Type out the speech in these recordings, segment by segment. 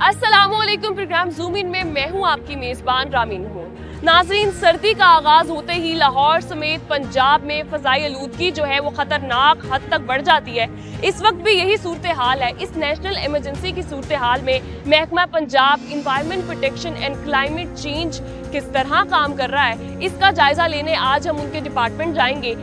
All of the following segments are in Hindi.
अस्सलामुअलैकुम। प्रोग्राम ज़ूम इन में मैं हूं आपकी मेज़बान रामीन हूं। नाज़रीन, सर्दी का आगाज़ होते ही लाहौर समेत पंजाब में फ़ज़ाई आलूदगी जो है वो ख़तरनाक हद तक बढ़ जाती है। इस वक्त भी यही सूरत हाल है। इस नेशनल इमरजेंसी की सूरत हाल में महकमा Punjab environment protection and climate change किस तरह काम कर रहा है, इसका जायज़ा लेने आज हम उनके डिपार्टमेंट जाएंगे।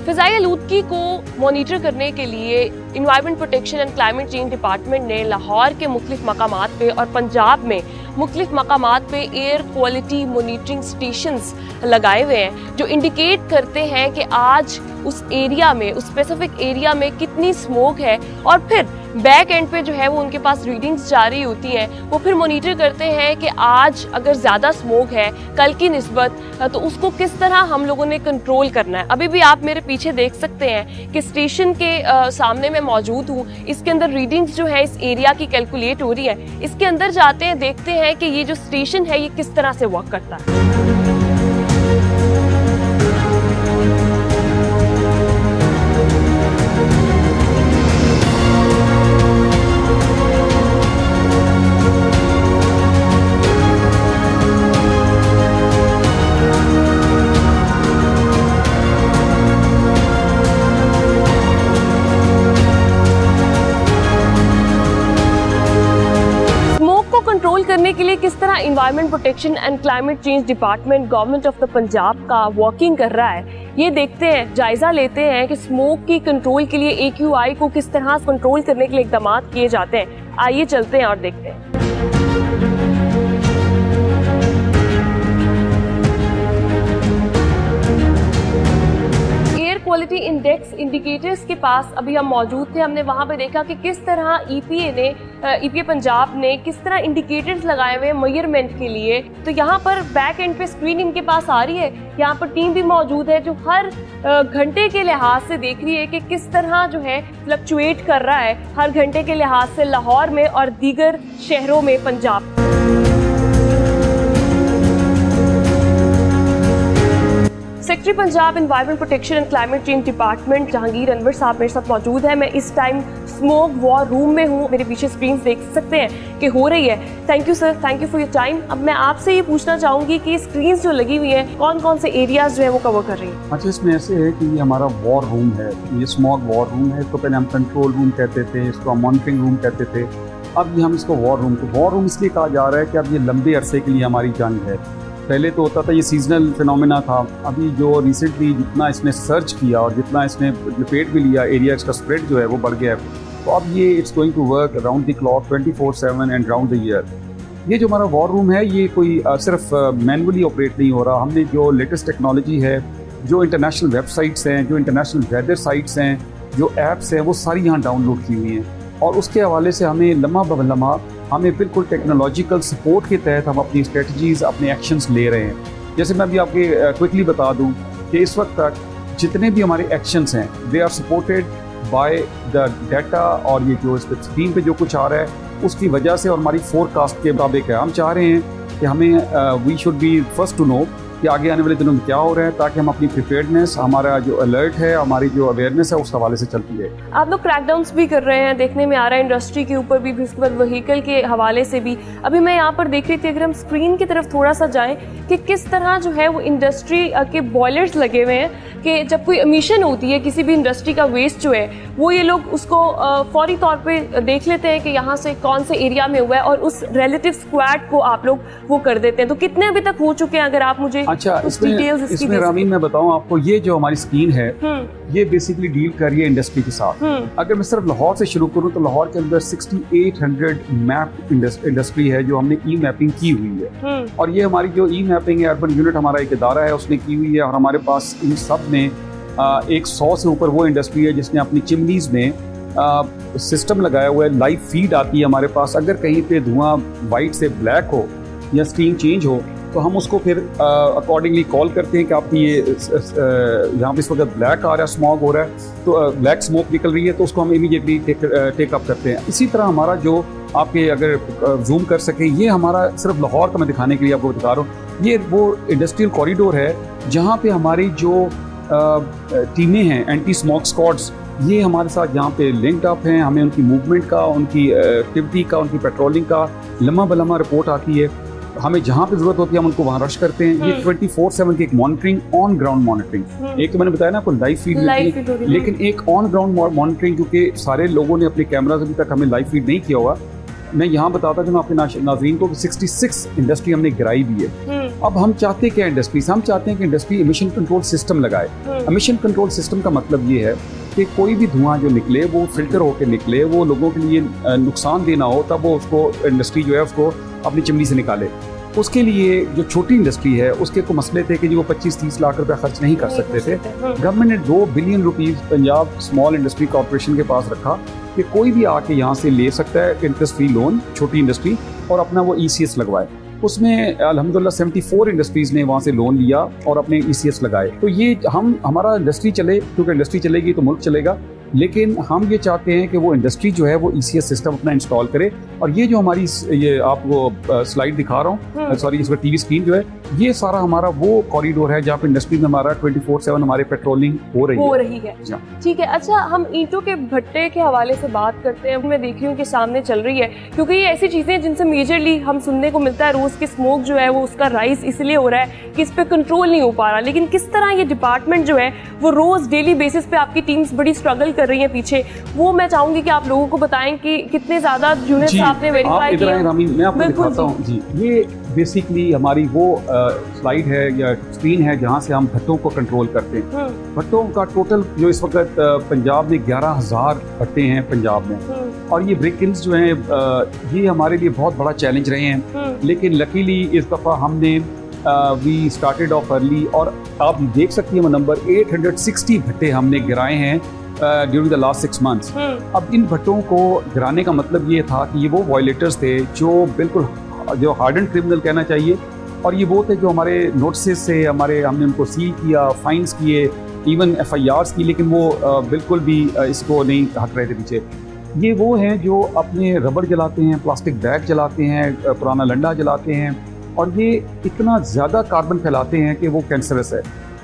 फ़ज़ाई आलूदगी को मॉनिटर करने के लिए environment protection and climate change department ने लाहौर के मुख्तलिफ मकामात पे और पंजाब में मुख्तलिफ मकामात पे एयर क्वालिटी मॉनिटरिंग स्टेशंस लगाए हुए हैं, जो इंडिकेट करते हैं कि आज उस एरिया में, उस स्पेसिफिक एरिया में कितनी स्मोक है, और फिर बैक एंड पे जो है वो उनके पास रीडिंग्स जारी होती हैं। वो फिर मॉनिटर करते हैं कि आज अगर ज़्यादा स्मोक है कल की निस्बत, तो उसको किस तरह हम लोगों ने कंट्रोल करना है। अभी भी आप मेरे पीछे देख सकते हैं कि स्टेशन के सामने मैं मौजूद हूँ। इसके अंदर रीडिंग्स जो है इस एरिया की कैलकुलेट हो रही है। इसके अंदर जाते हैं, देखते हैं कि ये जो स्टेशन है ये किस तरह से वर्क करता है। कंट्रोल करने के लिए किस तरह environment protection and climate change department government of the Punjab का वर्किंग कर रहा है, ये देखते हैं, जायजा लेते हैं कि स्मोक की कंट्रोल के लिए AQI को किस तरह कंट्रोल करने के लिए इकदाम किए जाते हैं। आइए चलते हैं और देखते हैं। क्वालिटी इंडेक्स इंडिकेटर्स के पास अभी हम मौजूद थे। हमने वहाँ पे देखा कि किस तरह EPA पंजाब ने किस तरह इंडिकेटर्स लगाए हुए हैं मेजरमेंट के लिए। तो यहाँ पर बैक एंड पे स्क्रीन इनके पास आ रही है। यहाँ पर टीम भी मौजूद है जो हर घंटे के लिहाज से देख रही है कि किस तरह जो है फ्लक्चुएट कर रहा है हर घंटे के लिहाज से लाहौर में और दीगर शहरों में Punjab. Secretary Punjab environment protection and climate change department Jahangir Anwar साहब मेरे साथ मौजूद है। मैं इस टाइम स्मोक वॉर रूम में हूँ। मेरे पीछे स्क्रीन देख सकते हैं कि हो रही है। Thank you sir, thank you for your time. अब मैं आपसे ये पूछना चाहूँगी कि स्क्रीन जो लगी हुई हैं कौन कौन से एरियाज जो है वो कवर कर रही है। अच्छा, इसमें ऐसे है कि ये हमारा वॉर रूम है, ये स्मोक वॉर रूम है। इसको पहले हम कंट्रोल रूम कहते थे, इसको हम मॉनिटरिंग रूम कहते थे। अब हम इसको वॉर रूम इसलिए कहा जा रहा है कि अब ये लंबे अरसे के लिए हमारी जंग है। पहले तो होता था ये सीजनल फिनोमेना था। अभी जो रिसेंटली जितना इसने सर्च किया और जितना इसने लपेट भी लिया, एरिया का स्प्रेड जो है वो बढ़ गया है। तो अब ये it's going to work around the clock 24/7 and round the year. ये जो हमारा वॉर रूम है ये कोई सिर्फ मैनुअली ऑपरेट नहीं हो रहा। हमने जो लेटेस्ट टेक्नोलॉजी है, जो इंटरनेशनल वेबसाइट्स हैं, जो इंटरनेशनल वेदर साइट्स हैं, जो ऐप्स हैं, वो सारी यहाँ डाउनलोड की हुई हैं। और उसके हवाले से हमें लम्हा ब लम्हा हमें बिल्कुल टेक्नोलॉजिकल सपोर्ट के तहत हम अपनी स्ट्रेटजीज़, अपने एक्शंस ले रहे हैं। जैसे मैं अभी आपके क्विकली बता दूं कि इस वक्त तक जितने भी हमारे एक्शंस हैं they are supported by the data, और ये जो स्क्रीन पे जो कुछ आ रहा है उसकी वजह से और हमारी फोरकास्ट के मुताबिक है। हम चाह रहे हैं कि हमें we should be first to know कि आगे आने वाले दिनों में क्या हो रहा है, ताकि हम अपनी प्रिपेयर्डनेस, हमारा जो अलर्ट है, हमारी जो अवेयरनेस है उस हवाले से चलती है। आप लोग क्रैकडाउन्स भी कर रहे हैं, देखने में आ रहा है इंडस्ट्री के ऊपर भी, उसके बाद व्हीकल के हवाले से भी। अभी मैं यहाँ पर देख रही थी, अगर हम स्क्रीन की तरफ थोड़ा सा जाएं कि किस तरह जो है वो इंडस्ट्री के बॉयलर्स लगे हुए हैं कि जब कोई एमिशन होती है किसी भी इंडस्ट्री का वेस्ट जो है वो ये लोग उसको फौरी तौर पे देख लेते हैं कि यहाँ से कौन से एरिया में हुआ है और उस रिलेटिव स्क्वाड को आप लोग वो कर देते हैं। तो कितने अभी तक हो चुके हैं, अगर आप मुझे अच्छा इसमें रामीन मैं बताऊं आपको, ये जो हमारी स्क्रीन है ये बेसिकली डील कर रही है इंडस्ट्री के साथ। अगर मैं सिर्फ लाहौर से शुरू करूं तो लाहौर के अंदर 6800 मैप इंडस्ट्री है जो हमने ई मैपिंग की हुई है। और ये हमारी जो ई मैपिंग है, अर्बन यूनिट हमारा एक इदारा है उसने की हुई है। और हमारे पास इन सब में 100 से ऊपर वो इंडस्ट्री है जिसने अपनी चिमनीज में सिस्टम लगाया हुआ है, लाइव फीड आती है हमारे पास। अगर कहीं पे धुआं वाइट से ब्लैक हो या स्क्रीन चेंज हो तो हम उसको फिर अकॉर्डिंगली कॉल करते हैं कि आपकी ये यहाँ पे इस वक्त ब्लैक आ रहा है, स्मॉग हो रहा है, तो ब्लैक स्मोक निकल रही है, तो उसको हम इमीडिएटली टेक अप करते हैं। इसी तरह हमारा जो आपके अगर जूम कर सके, ये हमारा सिर्फ लाहौर का मैं दिखाने के लिए आपको बता रहा हूँ, ये वो इंडस्ट्रियल कॉरिडोर है जहाँ पे हमारी जो टीमें हैं, एंटी स्मोक स्क्वाड्स, ये हमारे साथ यहाँ पे लिंक्ड अप हैं। हमें उनकी मूवमेंट का, उनकी एक्टिविटी का, उनकी पेट्रोलिंग का लम्हा बलम्हा रिपोर्ट आती है। हमें जहाँ पे जरूरत होती है हम उनको वहाँ रश करते हैं। ये 24/7 की एक मॉनिटरिंग, ऑन ग्राउंड मॉनिटरिंग, एक तो मैंने बताया ना आपको लाइव फीड होती है, लेकिन एक ऑन ग्राउंड मॉनिटरिंग, क्योंकि सारे लोगों ने अपने कैमराज अभी तक हमें लाइव फीड नहीं किया हुआ। मैं यहाँ बताता हूँ अपने नाज़रीन को कि 66 इंडस्ट्री हमने गिराई भी है। अब हम चाहते क्या इंडस्ट्री से, हम चाहते हैं कि इंडस्ट्री एमिशन कंट्रोल सिस्टम लगाए। एमिशन कंट्रोल सिस्टम का मतलब ये है कि कोई भी धुआं जो निकले वो फिल्टर होकर निकले, वो लोगों के लिए नुकसान देना हो, तब वो उसको इंडस्ट्री जो है उसको अपनी चिमनी से निकाले। उसके लिए जो छोटी इंडस्ट्री है उसके को मसले थे कि जो वो 25-30 लाख रुपए खर्च नहीं कर सकते थे। गवर्नमेंट ने 2 billion rupees Punjab small industry corporation के पास रखा कि कोई भी आके यहाँ से ले सकता है इंटरेस्ट फ्री लोन, छोटी इंडस्ट्री, और अपना वो ECS लगवाए। उसमें अल्हम्दुलिल्लाह 74 इंडस्ट्रीज़ ने वहाँ से लोन लिया और अपने ECS लगाए। तो ये हमारा इंडस्ट्री चले, क्योंकि इंडस्ट्री चलेगी तो मुल्क चलेगा, लेकिन हम ये चाहते हैं कि वो इंडस्ट्री जो है वो ECS सिस्टम अपना इंस्टॉल करे। और ये जो हमारी ये आपको स्लाइड दिखा रहा हूँ, सॉरी इसमें टीवी स्क्रीन जो है, ये सारा हमारा वो कॉरिडोर है जहाँ पे इंडस्ट्री में हमारा 24/7 हमारे पेट्रोलिंग हो रही है। ठीक है, अच्छा हम ईंटों के भट्टे के हवाले से बात करते हैं। मैं देख रही हूँ कि सामने चल रही है, क्योंकि ये ऐसी चीज़ें जिनसे मेजरली हम सुनने को मिलता है रोज़ की स्मोक जो है वो उसका राइज इसलिए हो रहा है कि इस पर कंट्रोल नहीं हो पा रहा। लेकिन किस तरह ये डिपार्टमेंट जो है वो रोज़ डेली बेसिस पे आपकी टीम्स बड़ी स्ट्रगल कर रही है पीछे, वो मैं चाहूँगी कि आप लोगों को बताएं कि कितने ज़्यादा यूनिट्स आपने वेरीफाई किए। मैं आपको दिखाता हूँ जी, ये बेसिकली हमारी वो स्लाइड है या स्क्रीन है जहाँ से हम भट्टों को कंट्रोल करते हैं। भट्टों का टोटल जो इस वक्त पंजाब में 11,000 भट्टे हैं पंजाब में, और ये ब्रिक किल्स जो हैं ये हमारे लिए बहुत बड़ा चैलेंज रहे हैं। लेकिन लकीली इस दफ़ा हमने वी स्टार्टेड ऑफ अर्ली, और आप देख सकती हैं नंबर 860 भट्टे हमने गिराए हैं ड्यूरिंग द लास्ट 6 मंथ्स। अब इन भट्टों को गिराने का मतलब ये था कि ये वो वायलेटर्स थे जो बिल्कुल जो हार्डन क्रिमिनल कहना चाहिए, और ये वो थे जो हमारे नोटिस से हमने उनको सील किया, फाइन्स किए, इवन FIRs की, लेकिन वो बिल्कुल भी इसको नहीं हट रहे थे पीछे। ये वो हैं जो अपने रबड़ जलाते हैं, प्लास्टिक बैग जलाते हैं, पुराना लंडा जलाते हैं, और ये इतना ज़्यादा कार्बन फैलाते हैं कि वो कैंसरस है।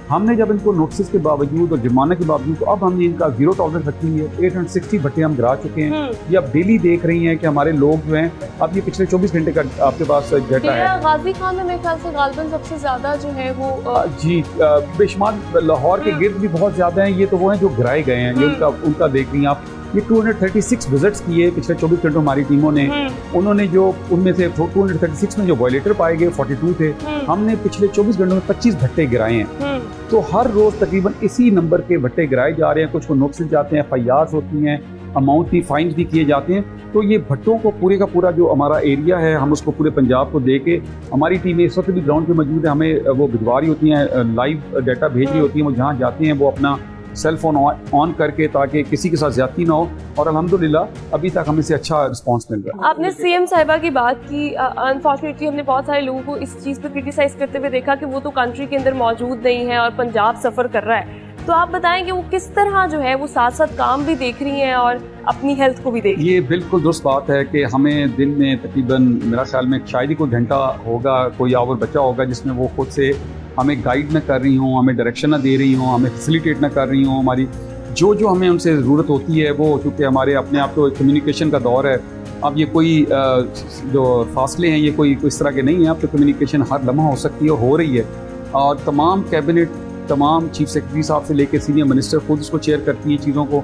हमने जब इनको नोटिस के बावजूद और जुर्माने के बावजूद, तो अब हमने इनका 0 टॉलरेंस रखी है। 860 भट्टे हम गिरा चुके हैं। ये आप डेली देख रही हैं कि हमारे लोग जो हैं, अब ये पिछले 24 घंटे का आपके पास डाटा है। गाजी खान में मेरे ख्याल से गालबन सबसे ज्यादा जो है वो जी बेशुमार लाहौर के गिर्द भी बहुत ज्यादा हैं। ये तो वो हैं जो गिराए गए हैं, ये उनका देख रही हैं आप। ये 236 विजिट्स किए पिछले 24 घंटों हमारी टीमों ने। उन्होंने जो उनमें से 236 में जो वायलेटर पाए गए 42 थे। हमने पिछले 24 घंटों में 25 भट्टे गिराए हैं। तो हर रोज तकरीबन इसी नंबर के भट्टे गिराए जा रहे हैं। कुछ को नोटिस जाते हैं, FIRs होती हैं, अमाउंट भी फाइन्स भी किए जाते हैं। तो ये भट्टों को पूरे का पूरा जो हमारा एरिया है, हम उसको पूरे पंजाब को दे के, हमारी टीमें इस वक्त भी ग्राउंड पे मौजूद है, हमें वो भिजवा रही होती हैं, लाइव डाटा भेज रही होती हैं। वो जहाँ जाते हैं वो अपना सेल फोन ऑन करके, ताकि किसी के साथ ज्यादती ना हो, और अल्हम्दुलिल्लाह अभी तक हमें से अच्छा रिस्पांस मिल रहा है। आपने CM साहिबा की बात की। अनफॉर्चुनेटली हमने बहुत सारे लोगों को इस चीज़ पे क्रिटिसाइज करते हुए देखा कि वो तो कंट्री के अंदर मौजूद नहीं है और पंजाब सफ़र कर रहा है। तो आप बताएं कि वो किस तरह जो है वो साथ साथ काम भी देख रही हैं और अपनी हेल्थ को भी देख रही हैं। ये बिल्कुल दुरुस्त बात है कि हमें दिन में तकरीबन मेरा ख्याल में शायद ही कोई घंटा होगा, कोई और बच्चा होगा जिसमें वो खुद से हमें गाइड न कर रही हों, हमें डायरेक्शन न दे रही हों, हमें फैसिलिटेट न कर रही हों। हमारी जो हमें उनसे ज़रूरत होती है वो, चूँकि हमारे अपने आप तो कम्युनिकेशन का दौर है। अब ये कोई जो फासले हैं ये कोई इस तरह के नहीं हैं। अब तो कम्युनिकेशन हर लम्हा हो सकती है, हो रही है। और तमाम कैबिनेट, तमाम चीफ सेक्रेटरी साहब से लेकर सीनियर मिनिस्टर खुद इसको चेयर करती है चीज़ों को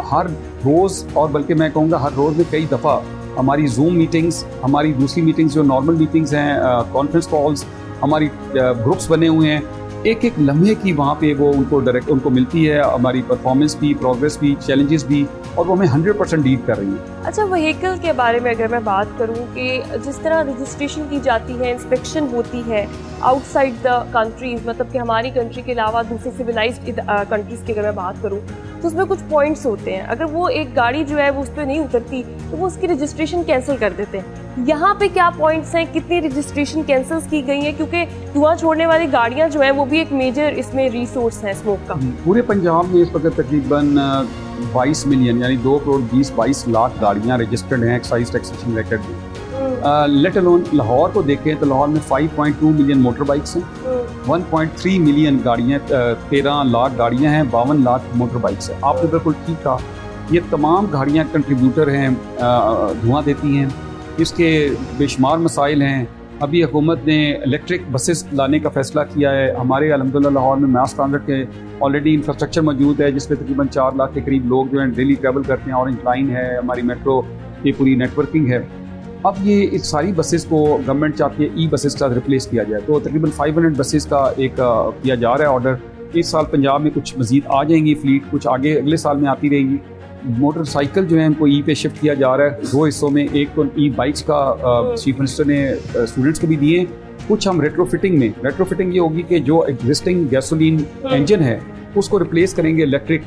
हर रोज़, और बल्कि मैं कहूँगा हर रोज़ में कई दफ़ा हमारी जूम मीटिंग्स, हमारी दूसरी मीटिंग्स जो नॉर्मल मीटिंग्स हैं, कॉन्फ्रेंस कॉल्स, हमारी ग्रुप्स बने हुए हैं। एक एक लम्हे की वहाँ पे वो उनको मिलती है, हमारी परफॉर्मेंस भी, प्रोग्रेस भी, चैलेंजेस भी, और वो हमें 100% लीड कर रही है। अच्छा, व्हीकल के बारे में अगर मैं बात करूँ कि जिस तरह रजिस्ट्रेशन की जाती है, इंस्पेक्शन होती है आउटसाइड द कंट्रीज़, मतलब कि हमारी कंट्री के अलावा दूसरी सिविलाइज्ड कंट्रीज़ की अगर मैं बात करूँ तो उसमें कुछ पॉइंट्स होते हैं। अगर वो एक गाड़ी जो है वो उस पर नहीं उतरती तो वो उसकी रजिस्ट्रेशन कैंसिल कर देते हैं। यहाँ पे क्या पॉइंट्स हैं, कितनी रजिस्ट्रेशन कैंसिल की गई हैं, क्योंकि धुआं छोड़ने वाली गाड़ियाँ जो हैं वो भी एक मेजर इसमें रिसोर्स है स्मोक का। पूरे पंजाब में इस वक्त तकरीबन 22 मिलियन यानी 2 करोड़ 22 लाख गाड़ियाँ रजिस्टर्ड हैं एक्साइज टैक्सेशन रिकॉर्ड में। लेट अलोन लाहौर को देखें तो लाहौर में 5.2 मिलियन मोटर बाइक्स हैं, 1.3 मिलियन गाड़ियाँ, 13 लाख गाड़ियाँ हैं, 52 लाख मोटर बाइक्स हैं। आपने बिल्कुल ठीक कहा, ये तमाम गाड़ियाँ कंट्रीब्यूटर हैं, धुआं देती हैं, इसके बेशुमार मसाइल हैं। अभी हुकूमत ने इलेक्ट्रिक बसेस लाने का फ़ैसला किया है। हमारे अल्हम्दुलिल्लाह लाहौर में मास ट्रांजिट के ऑलरेडी इंफ्रास्ट्रक्चर मौजूद है, जिसमें तकरीबन 4 लाख के करीब लोग जो हैं डेली ट्रैवल करते हैं। ऑरेंज लाइन है, हमारी मेट्रो की पूरी नेटवर्किंग है। अब ये इस सारी बसेस को गवर्नमेंट चाहती है ई बसेस के साथ रिप्लेस किया जाए, तो तकरीबन 500 बसेस का एक किया जा रहा है ऑर्डर। इस साल पंजाब में कुछ मज़ीद आ जाएंगी फ्लीट, कुछ आगे अगले साल में आती रहेंगी। मोटरसाइकिल जो है उनको ई पे शिफ्ट किया जा रहा है 2 हिस्सों में। एक तो ई बाइक्स का चीफ मिनिस्टर ने स्टूडेंट्स को भी दिए, कुछ हम रेट्रोफिटिंग में। रेट्रोफिटिंग ये होगी कि जो एग्जिस्टिंग गैसोलीन इंजन है उसको रिप्लेस करेंगे इलेक्ट्रिक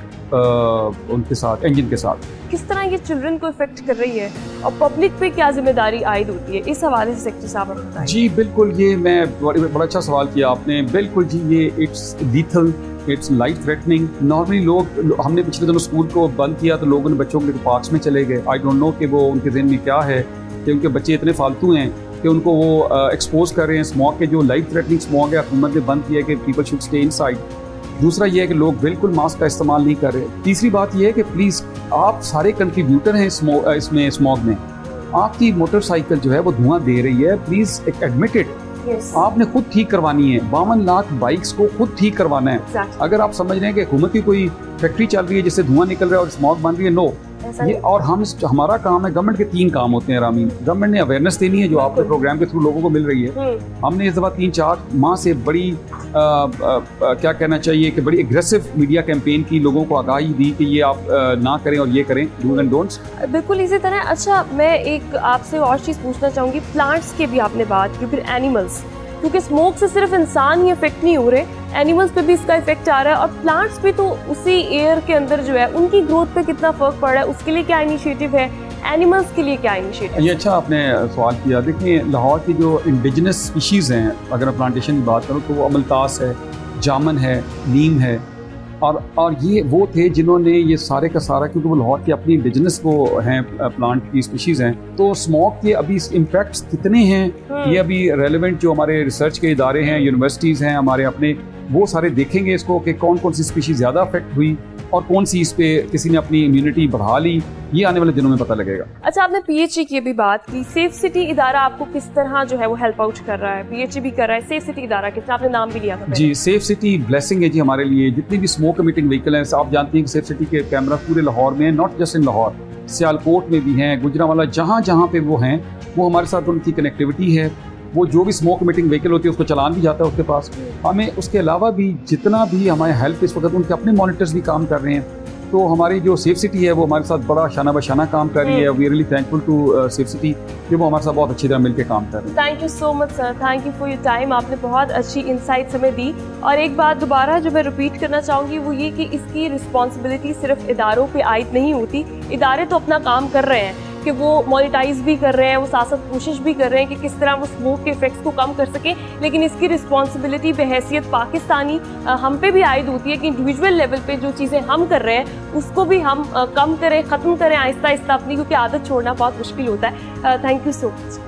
उनके साथ, इंजन के साथ। किस तरह ये चिल्ड्रन को इफेक्ट कर रही है और पब्लिक पे क्या जिम्मेदारी आयद होती है, इस हवाले से सेक्रेटरी साहब बताइए। जी बिल्कुल, ये मैं बड़ा अच्छा सवाल किया आपने। बिल्कुल जी, ये it's lethal, it's life threatening. Normally लोग, हमने पिछले दिनों स्कूल को बंद किया तो लोगों ने बच्चों के पार्क्स में चले गए। आई डोंट नो कि वो उनके जहन में क्या है कि उनके बच्चे इतने फालतू हैं कि उनको वो एक्सपोज कर रहे हैं स्मॉग के। जो लाइफ थ्रेटनिंग स्मॉग है हुकूमत ने बंद किया है कि पीपल शुड स्टे इनसाइड। दूसरा ये है कि लोग बिल्कुल मास्क का इस्तेमाल नहीं कर रहे। तीसरी बात ये है कि प्लीज़ आप सारे कंट्रीब्यूटर हैं इसमें स्मॉग में। आपकी मोटरसाइकिल जो है वो धुआं दे रही है, प्लीज़ एडमिट इट। आपने खुद ठीक करवानी है। 52 लाख बाइक्स को खुद ठीक करवाना है। अगर आप समझ रहे हैं कि हुकूमत की कोई फैक्ट्री चल रही है जिससे धुआं निकल रहा है और स्मॉग बन रही है, नो। ये और हमारा काम है, गवर्नमेंट के 3 काम होते हैं रामीन। गवर्नमेंट ने अवेयरनेस देनी है जो आपके प्रोग्राम के थ्रू लोगों को मिल रही है। हमने इस दफ़ा 3-4 माह से बड़ी क्या कहना चाहिए कि बड़ी एग्रेसिव मीडिया कैंपेन की, लोगों को आगाही दी कि ये आप ना करें और ये करें, डूज एंड डोंट्स। बिल्कुल इसी तरह। अच्छा, मैं एक आपसे और चीज़ पूछना चाहूँगी, प्लांट्स की भी आपने बात की, फिर एनिमल्स, क्योंकि स्मोक से सिर्फ इंसान ही इफेक्ट नहीं हो रहे, एनिमल्स पे भी इसका इफेक्ट आ रहा है और प्लांट्स पे तो उसी एयर के अंदर जो है उनकी ग्रोथ पे कितना फर्क पड़ रहा है, उसके लिए क्या इनिशिएटिव है, एनिमल्स के लिए क्या इनिशिएटिव? ये अच्छा आपने सवाल किया। देखिए, लाहौर की जो इंडिजिनस स्पीशीज़ हैं, अगर मैं प्लांटेशन की बात करूँ तो वो अमलतास है, जामन है, नीम है, और ये वो थे जिन्होंने ये सारे का सारा, क्योंकि वो लाहौर की अपनी इंडिजिनस वो हैं प्लांट की स्पीशीज़ हैं, तो स्मोक के अभी इम्पैक्ट्स कितने हैं ये अभी रेलेवेंट जो हमारे रिसर्च के इदारे हैं, यूनिवर्सिटीज़ हैं हमारे अपने, वो सारे देखेंगे इसको कि कौन कौन सी स्पीशीज़ ज़्यादा अफेक्ट हुई और कौन सी इस पे किसी ने अपनी इम्यूनिटी बढ़ा ली, ये आने वाले दिनों में पता लगेगा। अच्छा, आपने पीएचई की भी बात की। सेफ सिटी इदारा आपको किस तरह जो है वो हेल्प आउट कर रहा है? पीएचई भी कर रहा है, सेफ सिटी इदारा किस तरह, आपने नाम भी लिया था पहले। जी, सेफ सिटी ब्लेसिंग है जी हमारे लिए। जितनी भी स्मोक एमिटिंग व्हीकल हैं, आप जानते हैं कि सेफ सिटी के कैमरा पूरे लाहौर में, not just in Lahore, Sialkot में भी हैं, गुजरांवाला, जहाँ जहाँ पे वो हैं, वो हमारे साथ उनकी कनेक्टिविटी है। वो जो भी स्मोक एमिटिंग व्हीकल होती है उसको चलान भी जाता है उसके पास। हमें उसके अलावा भी जितना भी हमारे हेल्प इस वक्त, उनके अपने मॉनिटर्स भी काम कर रहे हैं। तो हमारी जो सेफ सिटी है वो हमारे साथ बड़ा शाना बशाना काम कर रही है। We are really thankful to safe city कि वो हमारे साथ बहुत अच्छी तरह मिलकर काम कर रहे हैं। Thank you so much sir, thank you for your time. आपने बहुत अच्छी इंसाइट्स हमें दी। और एक बात दोबारा जो मैं रिपीट करना चाहूँगी वो ये कि इसकी रिस्पॉन्सिबिलिटी सिर्फ इदारों पे आयद नहीं होती। इदारे तो अपना काम कर रहे हैं कि वो मॉनिटाइज भी कर रहे हैं, वो साथ साथ कोशिश भी कर रहे हैं कि किस तरह वो स्मोक के इफेक्ट्स को कम कर सकें, लेकिन इसकी रिस्पॉन्सिबिलिटी बहैसियत पाकिस्तानी हम पे भी आयद होती है कि इंडिविजुअल लेवल पे जो चीज़ें हम कर रहे हैं उसको भी हम कम करें, ख़त्म करें आहिस्ता आहिस्ता अपनी, क्योंकि आदत छोड़ना बहुत मुश्किल होता है। Thank you so much.